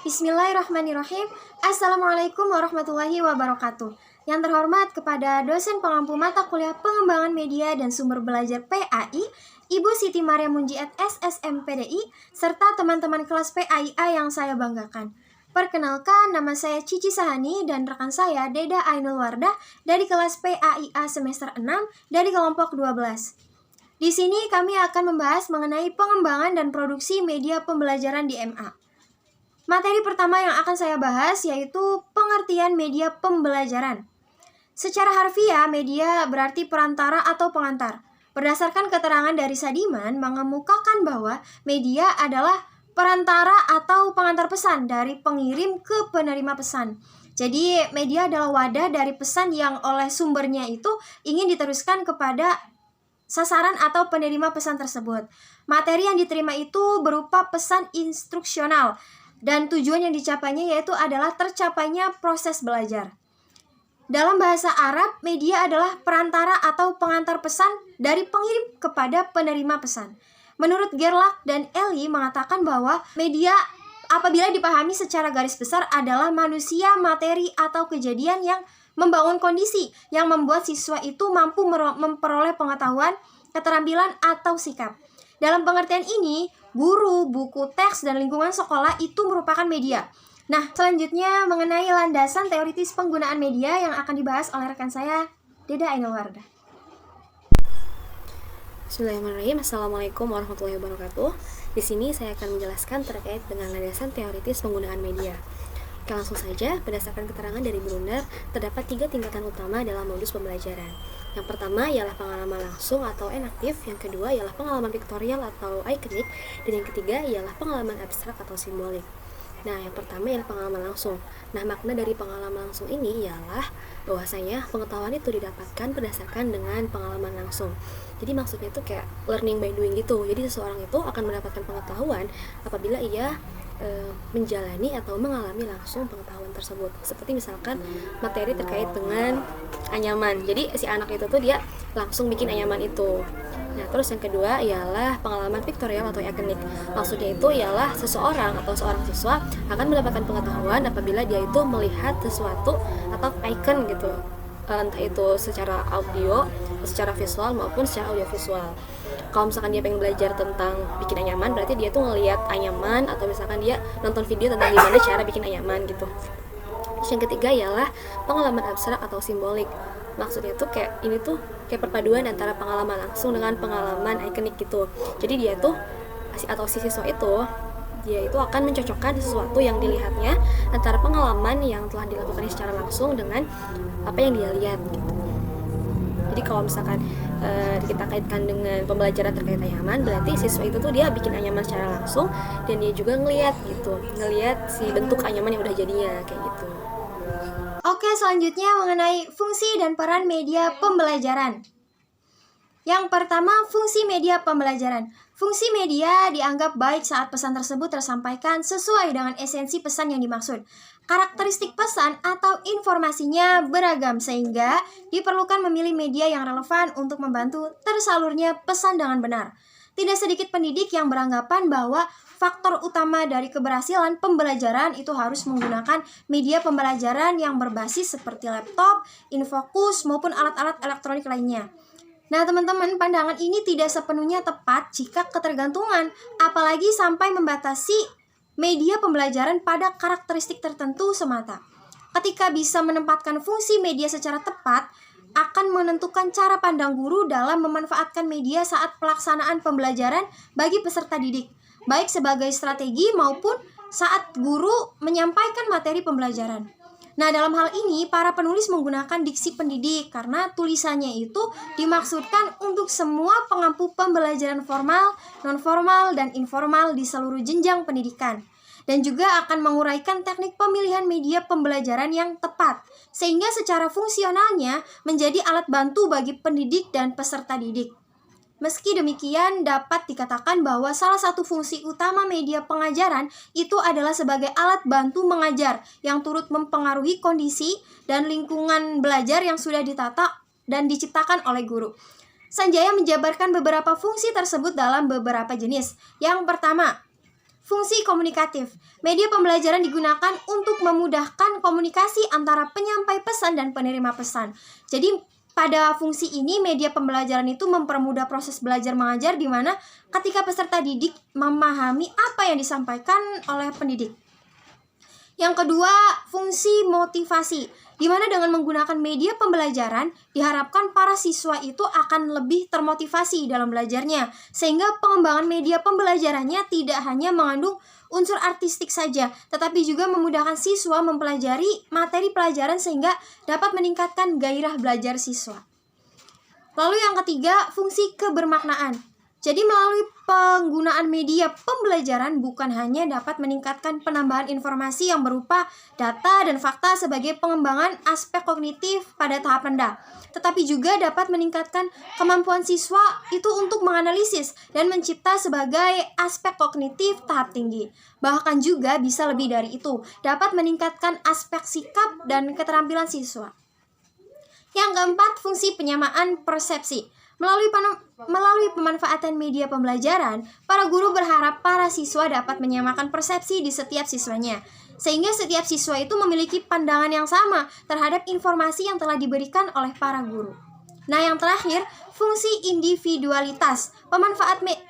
Bismillahirrahmanirrahim. Assalamualaikum warahmatullahi wabarakatuh. Yang terhormat kepada dosen pengampu mata kuliah pengembangan media dan sumber belajar PAI, Ibu Siti Maria Munjiat SSMPDI, serta teman-teman kelas PAIA yang saya banggakan. Perkenalkan, nama saya Cici Sahani dan rekan saya Deda Ainul Wardah dari kelas PAIA semester 6 dari kelompok 12. Di sini kami akan membahas mengenai pengembangan dan produksi media pembelajaran di MA. Materi pertama yang akan saya bahas yaitu pengertian media pembelajaran. Secara harfiah, media berarti perantara atau pengantar. Berdasarkan keterangan dari Sadiman, mengemukakan bahwa media adalah perantara atau pengantar pesan dari pengirim ke penerima pesan. Jadi, media adalah wadah dari pesan yang oleh sumbernya itu ingin diteruskan kepada sasaran atau penerima pesan tersebut. Materi yang diterima itu berupa pesan instruksional, dan tujuan yang dicapainya yaitu adalah tercapainya proses belajar. Dalam bahasa Arab, media adalah perantara atau pengantar pesan dari pengirim kepada penerima pesan. Menurut Gerlach dan Eli mengatakan bahwa media apabila dipahami secara garis besar adalah manusia, materi, atau kejadian yang membangun kondisi yang membuat siswa itu mampu memperoleh pengetahuan, keterampilan, atau sikap. Dalam pengertian ini, guru, buku, teks, dan lingkungan sekolah itu merupakan media. Nah, selanjutnya mengenai landasan teoritis penggunaan media yang akan dibahas oleh rekan saya, Deda Ainul Wardah. Bismillahirrahmanirrahim. Assalamualaikum warahmatullahi wabarakatuh. Di sini saya akan menjelaskan terkait dengan landasan teoritis penggunaan media. Oke, langsung saja, berdasarkan keterangan dari Brunner, terdapat 3 tingkatan utama dalam modus pembelajaran. Yang pertama ialah pengalaman langsung atau enaktif, yang kedua ialah pengalaman piktorial atau ikonik, dan yang ketiga ialah pengalaman abstrak atau simbolik. Nah, yang pertama ialah pengalaman langsung. Nah, makna dari pengalaman langsung ini ialah bahwasanya pengetahuan itu didapatkan berdasarkan dengan pengalaman langsung. Jadi maksudnya itu kayak learning by doing gitu. Jadi seseorang itu akan mendapatkan pengetahuan apabila ia menjalani atau mengalami langsung pengetahuan tersebut. Seperti misalkan materi terkait dengan anyaman. Jadi si anak itu tuh dia langsung bikin anyaman itu. Nah, terus yang kedua ialah pengalaman piktorial atau ikonik. Maksudnya itu ialah seseorang atau seorang siswa akan mendapatkan pengetahuan apabila dia itu melihat sesuatu atau icon gitu. Entah itu secara audio, secara visual maupun secara audiovisual. Kalau misalkan dia pengen belajar tentang bikin anyaman, berarti dia tuh ngelihat anyaman, atau misalkan dia nonton video tentang gimana cara bikin anyaman gitu. Terus yang ketiga ialah pengalaman abstrak atau simbolik. Maksudnya tuh kayak ini tuh kayak perpaduan antara pengalaman langsung dengan pengalaman ikonik gitu. Jadi dia tuh atau si siswa itu dia itu akan mencocokkan sesuatu yang dilihatnya antara pengalaman yang telah dilakukannya secara langsung dengan apa yang dia lihat gitu. Jadi kalau misalkan kita kaitkan dengan pembelajaran terkait anyaman, berarti siswa itu tuh dia bikin anyaman secara langsung dan dia juga ngelihat si bentuk anyaman yang udah jadinya kayak gitu. Oke, selanjutnya mengenai fungsi dan peran media pembelajaran. Yang pertama, fungsi media pembelajaran. Fungsi media dianggap baik saat pesan tersebut tersampaikan sesuai dengan esensi pesan yang dimaksud. Karakteristik pesan atau informasinya beragam sehingga diperlukan memilih media yang relevan untuk membantu tersalurnya pesan dengan benar. Tidak sedikit pendidik yang beranggapan bahwa faktor utama dari keberhasilan pembelajaran itu harus menggunakan media pembelajaran yang berbasis seperti laptop, infokus, maupun alat-alat elektronik lainnya. Nah, teman-teman, pandangan ini tidak sepenuhnya tepat jika ketergantungan, apalagi sampai membatasi media pembelajaran pada karakteristik tertentu semata. Ketika bisa menempatkan fungsi media secara tepat, akan menentukan cara pandang guru dalam memanfaatkan media saat pelaksanaan pembelajaran bagi peserta didik, baik sebagai strategi maupun saat guru menyampaikan materi pembelajaran. Nah, dalam hal ini, para penulis menggunakan diksi pendidik karena tulisannya itu dimaksudkan untuk semua pengampu pembelajaran formal, non-formal, dan informal di seluruh jenjang pendidikan. Dan juga akan menguraikan teknik pemilihan media pembelajaran yang tepat, sehingga secara fungsionalnya menjadi alat bantu bagi pendidik dan peserta didik. Meski demikian, dapat dikatakan bahwa salah satu fungsi utama media pengajaran itu adalah sebagai alat bantu mengajar yang turut mempengaruhi kondisi dan lingkungan belajar yang sudah ditata dan diciptakan oleh guru. Sanjaya menjabarkan beberapa fungsi tersebut dalam beberapa jenis. Yang pertama, fungsi komunikatif. Media pembelajaran digunakan untuk memudahkan komunikasi antara penyampai pesan dan penerima pesan. Jadi pada fungsi ini media pembelajaran itu mempermudah proses belajar mengajar, di mana ketika peserta didik memahami apa yang disampaikan oleh pendidik. Yang kedua, fungsi motivasi, di mana dengan menggunakan media pembelajaran diharapkan para siswa itu akan lebih termotivasi dalam belajarnya, sehingga pengembangan media pembelajarannya tidak hanya mengandung unsur artistik saja, tetapi juga memudahkan siswa mempelajari materi pelajaran sehingga dapat meningkatkan gairah belajar siswa. Lalu yang ketiga, fungsi kebermaknaan. Jadi melalui penggunaan media pembelajaran bukan hanya dapat meningkatkan penambahan informasi yang berupa data dan fakta sebagai pengembangan aspek kognitif pada tahap rendah, tetapi juga dapat meningkatkan kemampuan siswa itu untuk menganalisis dan mencipta sebagai aspek kognitif tahap tinggi. Bahkan juga bisa lebih dari itu, dapat meningkatkan aspek sikap dan keterampilan siswa. Yang keempat, fungsi penyamaan persepsi. Melalui pemanfaatan media pembelajaran, para guru berharap para siswa dapat menyamakan persepsi di setiap siswanya, sehingga setiap siswa itu memiliki pandangan yang sama terhadap informasi yang telah diberikan oleh para guru. Nah, yang terakhir, fungsi individualitas.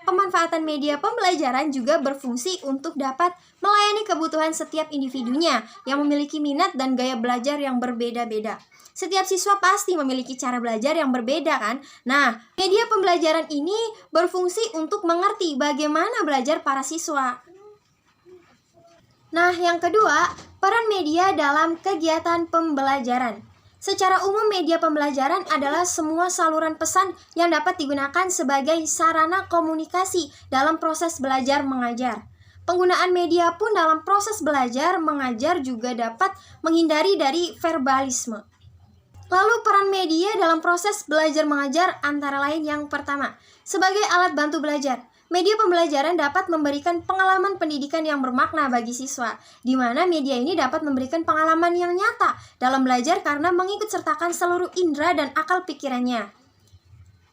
Pemanfaatan media pembelajaran juga berfungsi untuk dapat melayani kebutuhan setiap individunya yang memiliki minat dan gaya belajar yang berbeda-beda. Setiap siswa pasti memiliki cara belajar yang berbeda kan? Nah, media pembelajaran ini berfungsi untuk mengerti bagaimana belajar para siswa. Nah, yang kedua, peran media dalam kegiatan pembelajaran. Secara umum, media pembelajaran adalah semua saluran pesan yang dapat digunakan sebagai sarana komunikasi dalam proses belajar mengajar. Penggunaan media pun dalam proses belajar mengajar juga dapat menghindari dari verbalisme. Lalu peran media dalam proses belajar mengajar antara lain yang pertama, sebagai alat bantu belajar. Media pembelajaran dapat memberikan pengalaman pendidikan yang bermakna bagi siswa, di mana media ini dapat memberikan pengalaman yang nyata dalam belajar karena mengikut sertakan seluruh indera dan akal pikirannya.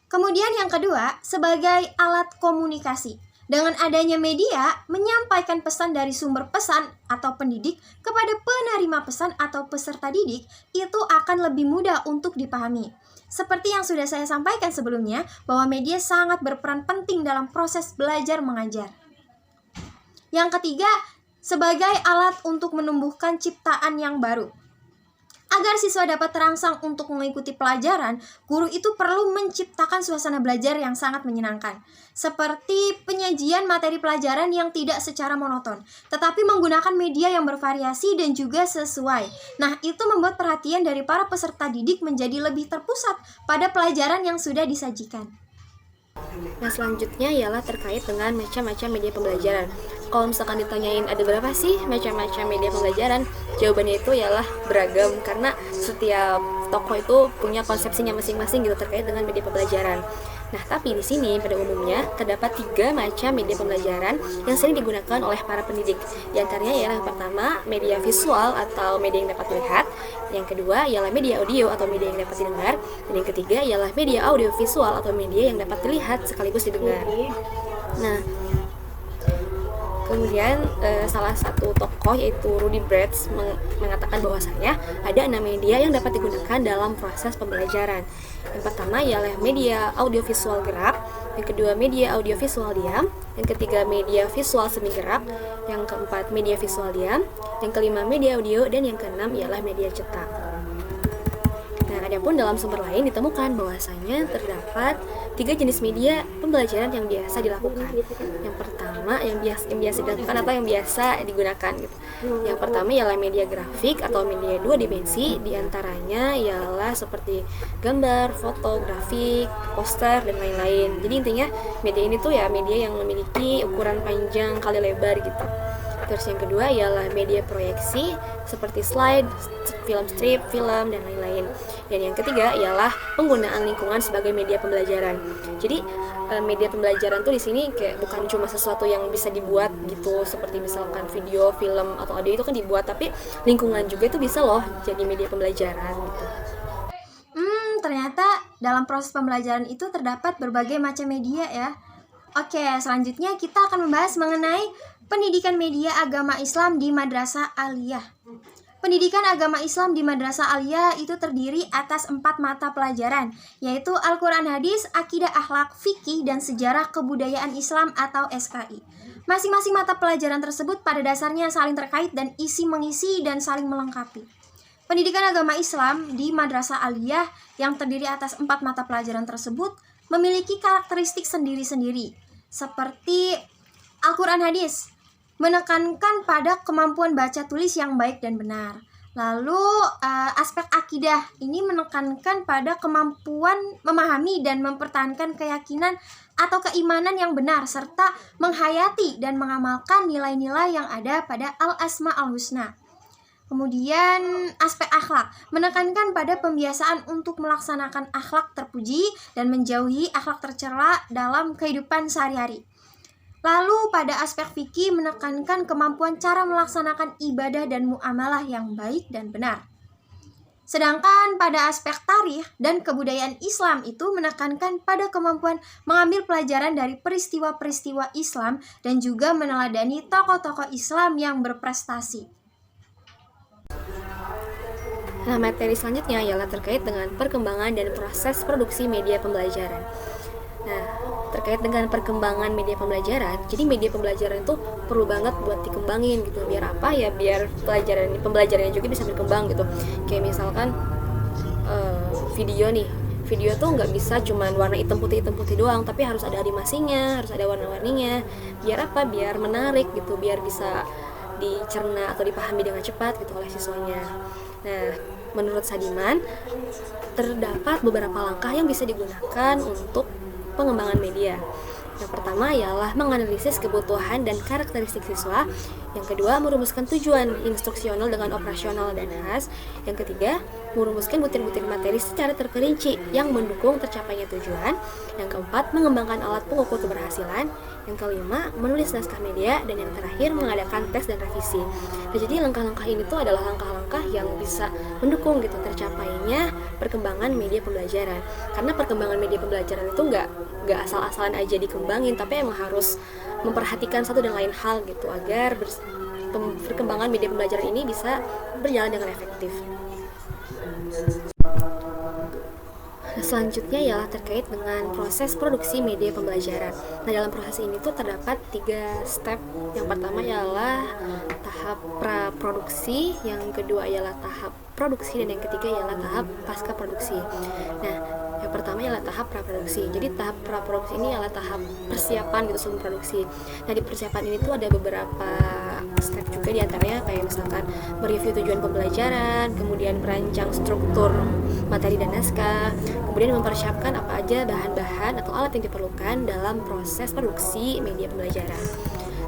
Kemudian yang kedua, sebagai alat komunikasi. Dengan adanya media, menyampaikan pesan dari sumber pesan atau pendidik kepada penerima pesan atau peserta didik itu akan lebih mudah untuk dipahami. Seperti yang sudah saya sampaikan sebelumnya, bahwa media sangat berperan penting dalam proses belajar mengajar. Yang ketiga, sebagai alat untuk menumbuhkan ciptaan yang baru. Agar siswa dapat terangsang untuk mengikuti pelajaran, guru itu perlu menciptakan suasana belajar yang sangat menyenangkan. Seperti penyajian materi pelajaran yang tidak secara monoton, tetapi menggunakan media yang bervariasi dan juga sesuai. Nah, itu membuat perhatian dari para peserta didik menjadi lebih terpusat pada pelajaran yang sudah disajikan. Nah, selanjutnya ialah terkait dengan macam-macam media pembelajaran. Kalau misalkan ditanyain ada berapa sih macam-macam media pembelajaran, jawabannya itu ialah beragam, karena setiap tokoh itu punya konsepsinya masing-masing gitu terkait dengan media pembelajaran. Nah, tapi di sini pada umumnya terdapat 3 macam media pembelajaran yang sering digunakan oleh para pendidik. Di antaranya ialah yang pertama, media visual atau media yang dapat dilihat. Yang kedua ialah media audio atau media yang dapat didengar. Dan yang ketiga ialah media audio visual atau media yang dapat dilihat sekaligus didengar. Nah, kemudian salah satu tokoh yaitu Rudy Bretz mengatakan bahwasanya ada 6 media yang dapat digunakan dalam proses pembelajaran. Yang pertama ialah media audiovisual gerak, yang kedua media audiovisual diam, yang ketiga media visual semi gerak, yang keempat media visual diam, yang kelima media audio, dan yang keenam ialah media cetak. Nah, adapun dalam sumber lain ditemukan bahwasanya terdapat 3 jenis media pembelajaran yang biasa dilakukan. Yang pertama yang biasa dilakukan atau yang biasa digunakan gitu. Yang pertama ialah media grafik atau media 2 dimensi, diantaranya ialah seperti gambar, foto, grafik, poster, dan lain-lain. Jadi intinya media ini tuh ya media yang memiliki ukuran panjang kali lebar gitu. Terus yang kedua ialah media proyeksi seperti slide, film strip, film, dan lain-lain. Dan yang ketiga ialah penggunaan lingkungan sebagai media pembelajaran. Jadi media pembelajaran tuh di sini kayak bukan cuma sesuatu yang bisa dibuat gitu, seperti misalkan video, film, atau audio itu kan dibuat, tapi lingkungan juga itu bisa loh jadi media pembelajaran gitu. Ternyata dalam proses pembelajaran itu terdapat berbagai macam media ya. Oke, selanjutnya kita akan membahas mengenai Pendidikan media agama Islam di Madrasah Aliyah. Pendidikan agama Islam di Madrasah Aliyah itu terdiri atas 4 mata pelajaran, yaitu Al-Quran Hadis, Akidah Akhlak, Fikih, dan Sejarah Kebudayaan Islam atau SKI. Masing-masing mata pelajaran tersebut pada dasarnya saling terkait dan isi mengisi dan saling melengkapi. Pendidikan agama Islam di Madrasah Aliyah yang terdiri atas 4 mata pelajaran tersebut memiliki karakteristik sendiri-sendiri, seperti Al-Quran Hadis menekankan pada kemampuan baca tulis yang baik dan benar. Lalu aspek akidah ini menekankan pada kemampuan memahami dan mempertahankan keyakinan atau keimanan yang benar serta menghayati dan mengamalkan nilai-nilai yang ada pada Al-Asma Al-Husna. Kemudian aspek akhlak menekankan pada pembiasaan untuk melaksanakan akhlak terpuji dan menjauhi akhlak tercela dalam kehidupan sehari-hari. Lalu pada aspek fikih menekankan kemampuan cara melaksanakan ibadah dan muamalah yang baik dan benar. Sedangkan pada aspek tarikh dan kebudayaan Islam itu menekankan pada kemampuan mengambil pelajaran dari peristiwa-peristiwa Islam dan juga meneladani tokoh-tokoh Islam yang berprestasi. Nah, materi selanjutnya ialah terkait dengan perkembangan dan proses produksi media pembelajaran. Nah, terkait dengan perkembangan media pembelajaran, jadi media pembelajaran itu perlu banget buat dikembangin gitu. Biar apa ya? Biar pembelajarannya juga bisa berkembang gitu. Kayak misalkan video nih, video tuh nggak bisa cuman warna hitam putih doang, tapi harus ada animasinya, harus ada warna-warninya. Biar apa? Biar menarik gitu, biar bisa dicerna atau dipahami dengan cepat gitu oleh siswanya. Nah, menurut Sadiman, terdapat beberapa langkah yang bisa digunakan untuk pengembangan media. Yang pertama ialah menganalisis kebutuhan dan karakteristik siswa. Yang kedua, merumuskan tujuan instruksional dengan operasional dan khas. Yang ketiga, merumuskan butir-butir materi secara terperinci yang mendukung tercapainya tujuan. Yang keempat, mengembangkan alat pengukur keberhasilan. Yang kelima, menulis naskah media. Dan yang terakhir, mengadakan tes dan revisi. Nah, jadi langkah-langkah ini tuh adalah langkah-langkah yang bisa mendukung gitu tercapainya perkembangan media pembelajaran. Karena perkembangan media pembelajaran itu nggak asal-asalan aja dikembangin, tapi emang harus memperhatikan satu dan lain hal gitu agar perkembangan media pembelajaran ini bisa berjalan dengan efektif. Selanjutnya ialah terkait dengan proses produksi media pembelajaran. Nah, dalam proses ini tuh terdapat 3 step. Yang pertama ialah tahap praproduksi, yang kedua ialah tahap produksi, dan yang ketiga ialah tahap pasca produksi. Nah, yang pertama ialah tahap praproduksi. Jadi tahap praproduksi ini adalah tahap persiapan gitu sebelum produksi. Nah, di persiapan ini tuh ada beberapa step juga, diantaranya kayak misalkan mereview tujuan pembelajaran, kemudian merancang struktur materi dan naskah, kemudian mempersiapkan apa aja bahan-bahan atau alat yang diperlukan dalam proses produksi media pembelajaran.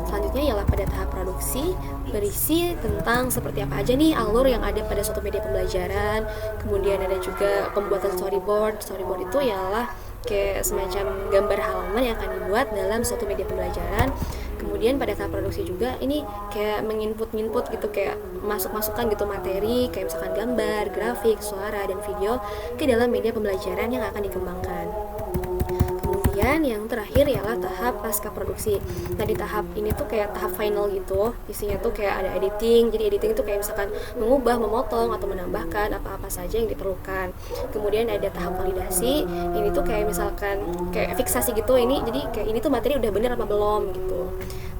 Selanjutnya ialah pada tahap produksi, berisi tentang seperti apa aja nih alur yang ada pada suatu media pembelajaran. Kemudian ada juga pembuatan storyboard. Storyboard itu ialah kayak semacam gambar halaman yang akan dibuat dalam suatu media pembelajaran. Kemudian pada tahap produksi juga ini kayak menginput gitu, kayak masuk-masukkan gitu materi kayak misalkan gambar, grafik, suara, dan video ke dalam media pembelajaran yang akan dikembangkan. Kemudian yang terakhir ialah tahap pasca produksi. Nah, di tahap ini tuh kayak tahap final gitu. Isinya tuh kayak ada editing. Jadi editing itu kayak misalkan mengubah, memotong, atau menambahkan apa-apa saja yang diperlukan. Kemudian ada tahap validasi. Ini tuh kayak misalkan kayak fiksasi gitu. Ini jadi kayak ini tuh materi udah bener apa belum gitu.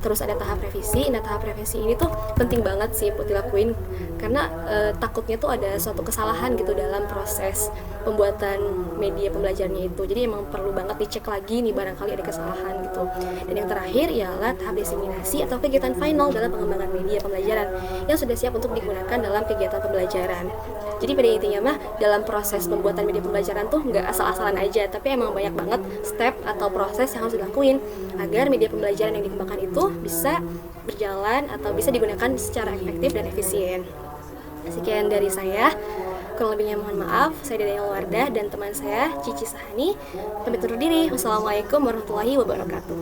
Terus ada tahap revisi. Nah, tahap revisi ini tuh penting banget sih buat dilakuin karena takutnya tuh ada suatu kesalahan gitu dalam proses pembuatan media pembelajarannya itu. Jadi emang perlu banget dicek lagi nih barangkali ada kesalahan gitu. Dan yang terakhir ialah tahap diseminasi atau kegiatan final dalam pengembangan media pembelajaran yang sudah siap untuk digunakan dalam kegiatan pembelajaran. Jadi pada intinya mah dalam proses pembuatan media pembelajaran tuh nggak asal-asalan aja, tapi emang banyak banget step atau proses yang harus dilakuin agar media pembelajaran yang dikembangkan itu bisa berjalan atau bisa digunakan secara efektif dan efisien. Sekian dari saya. Kurang lebihnya mohon maaf. Saya Dede Wardah dan teman saya Cici Sahani pamit undur diri. Wassalamualaikum warahmatullahi wabarakatuh.